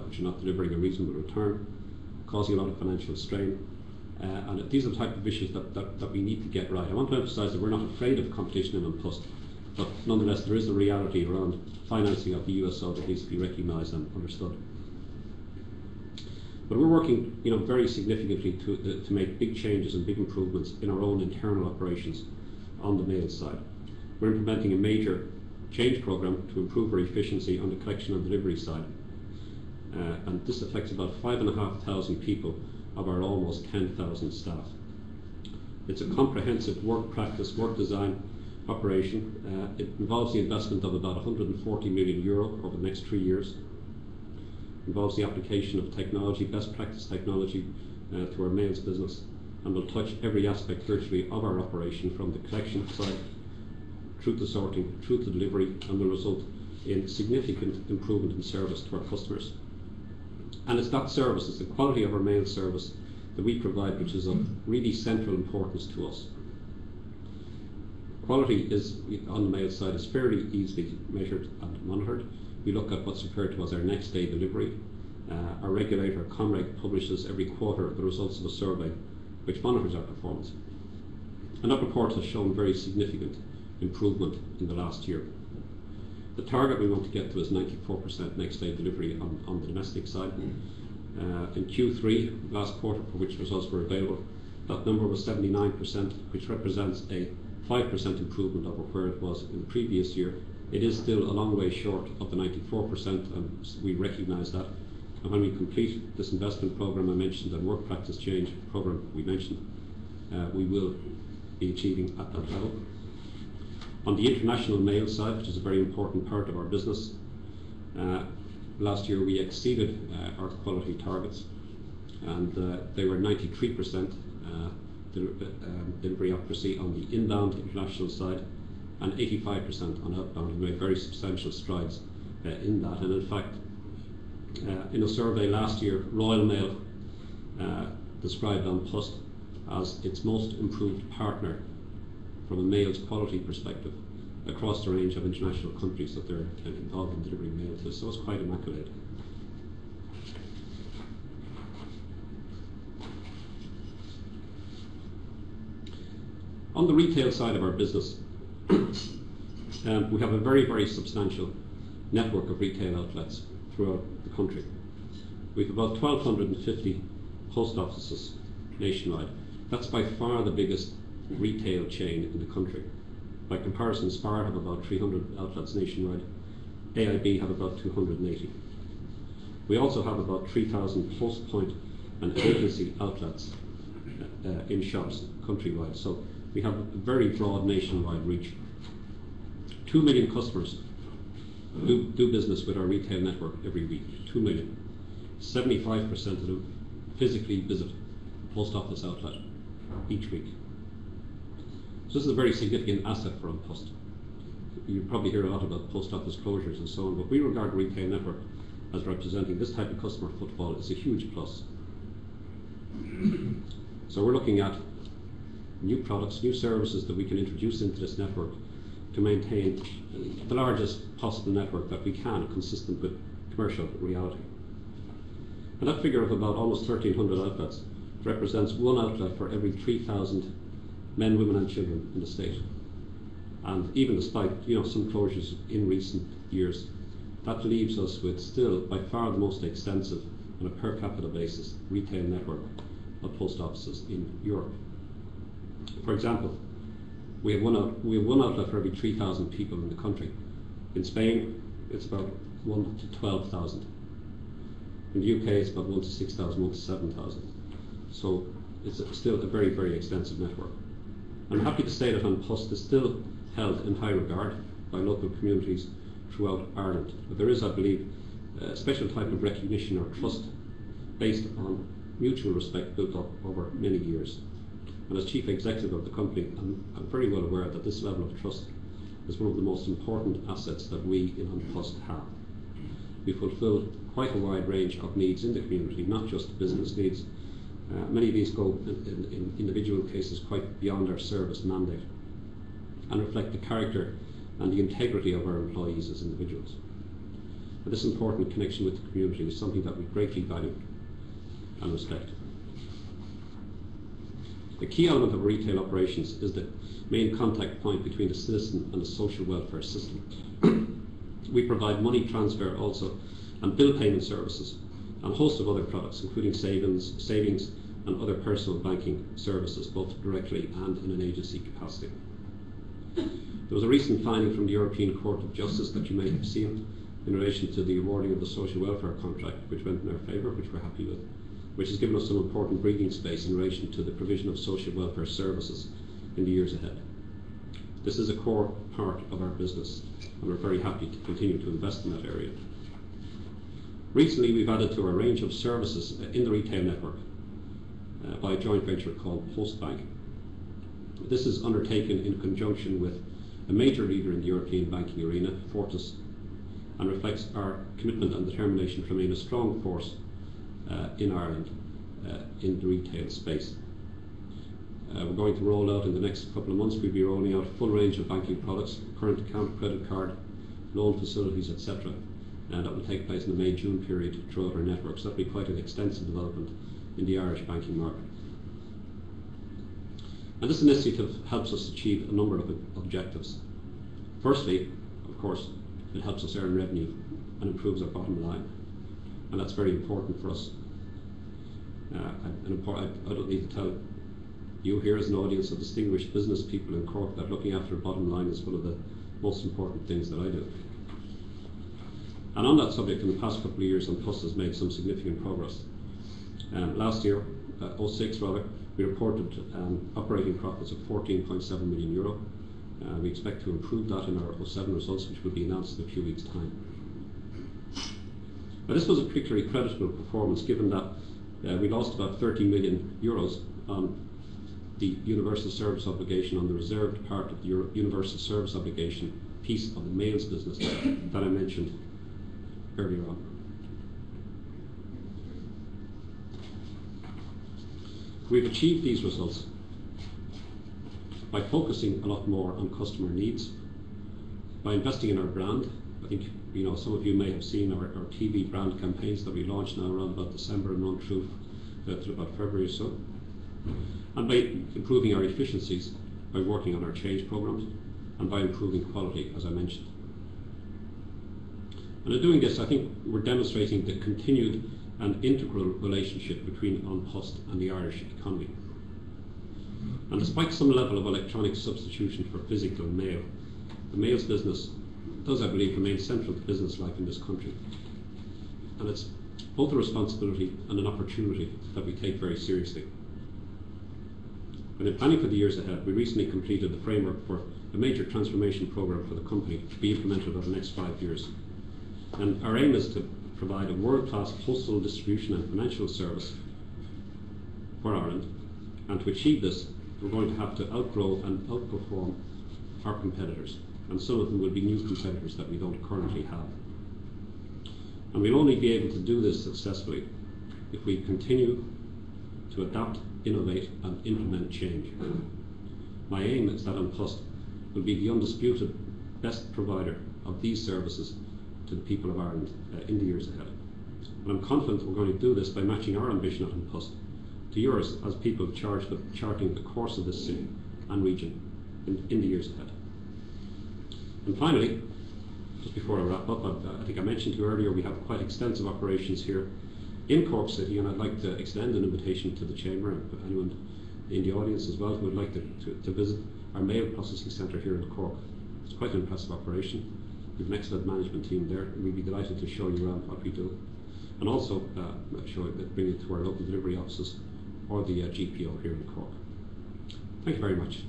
which are not delivering a reasonable return, causing a lot of financial strain. And these are the type of issues that we need to get right. I want to emphasise that we're not afraid of competition in An Post, but nonetheless there is a reality around financing of the USO that needs to be recognised and understood. But we're working very significantly to make big changes and big improvements in our own internal operations on the mail side. We're implementing a major change programme to improve our efficiency on the collection and delivery side. And this affects about 5,500 people of our almost 10,000 staff. It's a comprehensive work practice, work design operation. It involves the investment of about €140 million over the next 3 years. It involves the application of technology, best practice technology, to our mails business, and will touch every aspect virtually of our operation, from the collection side through to sorting, through to delivery, and will result in significant improvement in service to our customers. And it's that service, it's the quality of our mail service that we provide, which is of really central importance to us. Quality is, on the mail side, is fairly easily measured and monitored. We look at what's referred to as our next day delivery. Our regulator, Comreg, publishes every quarter the results of a survey which monitors our performance. And that report has shown very significant improvement in the last year. The target we want to get to is 94% next day delivery on the domestic side. In Q3, last quarter, for which results were available, that number was 79%, which represents a 5% improvement over where it was in the previous year. It is still a long way short of the 94%, and we recognise that. And when we complete this investment programme I mentioned, and work practice change programme we mentioned, we will be achieving at that level. On the international mail side, which is a very important part of our business, last year we exceeded our quality targets, and they were 93% delivery accuracy on the inbound international side and 85% on outbound. We made very substantial strides in that. And in fact, in a survey last year, Royal Mail described An Post as its most improved partner from a mail's quality perspective across the range of international countries that they're involved in delivering mail to. So it's quite immaculate. On the retail side of our business, we have a very, very substantial network of retail outlets throughout the country. We have about 1,250 post offices nationwide. That's by far the biggest retail chain in the country. By comparison, Spar have about 300 outlets nationwide. AIB have about 280. We also have about 3,000 post point and agency outlets in shops countrywide. So we have a very broad nationwide reach. 2 million customers do business with our retail network every week. 2 million. 75% of them physically visit a post office outlet each week. So this is a very significant asset for An Post. You probably hear a lot about post office closures and so on, but we regard retail network as representing this type of customer footfall. It's a huge plus. So we're looking at new products, new services that we can introduce into this network to maintain the largest possible network that we can, consistent with commercial reality. And that figure of about almost 1,300 outlets represents one outlet for every 3,000 men, women and children in the state. And even despite some closures in recent years, that leaves us with still by far the most extensive on a per capita basis retail network of post offices in Europe. For example, we have one outlet for every 3,000 people in the country. In Spain, it's about 1 to 12,000. In the UK, it's about 1 to 6,000, 1 to 7,000. So it's still a very, very extensive network. I'm happy to say that An Post is still held in high regard by local communities throughout Ireland. But there is, I believe, a special type of recognition or trust based on mutual respect built up over many years. And as Chief Executive of the company, I'm very well aware that this level of trust is one of the most important assets that we in An Post have. We fulfil quite a wide range of needs in the community, not just business needs. Many of these go in individual cases quite beyond our service mandate and reflect the character and the integrity of our employees as individuals. And this important connection with the community is something that we greatly value and respect. The key element of retail operations is the main contact point between the citizen and the social welfare system. We provide money transfer also and bill payment services and a host of other products, including savings and other personal banking services, both directly and in an agency capacity. There was a recent finding from the European Court of Justice that you may have seen in relation to the awarding of the social welfare contract, which went in our favour, which we're happy with, which has given us some important breathing space in relation to the provision of social welfare services in the years ahead. This is a core part of our business, and we're very happy to continue to invest in that area. Recently, we've added to our range of services in the retail network by a joint venture called Postbank. This is undertaken in conjunction with a major leader in the European banking arena, Fortis, and reflects our commitment and determination to remain a strong force in Ireland in the retail space. We're going to roll out in the next couple of months, we'll be rolling out a full range of banking products, current account, credit card, loan facilities, etc. And that will take place in the May-June period throughout our network. So that will be quite an extensive development in the Irish banking market. And this initiative helps us achieve a number of objectives. Firstly, of course, it helps us earn revenue and improves our bottom line. And that's very important for us. I don't need to tell you here as an audience of distinguished business people in Cork that looking after a bottom line is one of the most important things that I do. And on that subject, in the past couple of years, Plus has made some significant progress. Last year, 06 rather, we reported operating profits of €14.7 million. We expect to improve that in our 07 results, which will be announced in a few weeks' time. Now, this was a particularly creditable performance, given that we lost about €30 million on the universal service obligation, on the reserved part of the universal service obligation piece of the mails business that I mentioned earlier on. We've achieved these results by focusing a lot more on customer needs, by investing in our brand. I think some of you may have seen our TV brand campaigns that we launched now around about December and run through to about February or so, and by improving our efficiencies, by working on our change programs, and by improving quality, as I mentioned. And in doing this, I think we're demonstrating the continued and integral relationship between An Post and the Irish economy. And despite some level of electronic substitution for physical mail, the mails business does, I believe, remain central to business life in this country. And it's both a responsibility and an opportunity that we take very seriously. And in planning for the years ahead, we recently completed the framework for a major transformation programme for the company to be implemented over the next 5 years. And our aim is to provide a world-class postal distribution and financial service for Ireland. And to achieve this, we're going to have to outgrow and outperform our competitors. And some of them will be new competitors that we don't currently have. And we'll only be able to do this successfully if we continue to adapt, innovate and implement change. My aim is that An Post will be the undisputed best provider of these services to the people of Ireland in the years ahead. And I'm confident we're going to do this by matching our ambition at An Post to yours as people charged with charting the course of this city and region in the years ahead. And finally, just before I wrap up, I think I mentioned to you earlier, we have quite extensive operations here in Cork City, and I'd like to extend an invitation to the Chamber and anyone in the audience as well who would like to visit our mail processing centre here in Cork. It's quite an impressive operation. We have an excellent management team there, and we'd be delighted to show you around what we do. And also bring you to our local delivery offices or the GPO here in Cork. Thank you very much.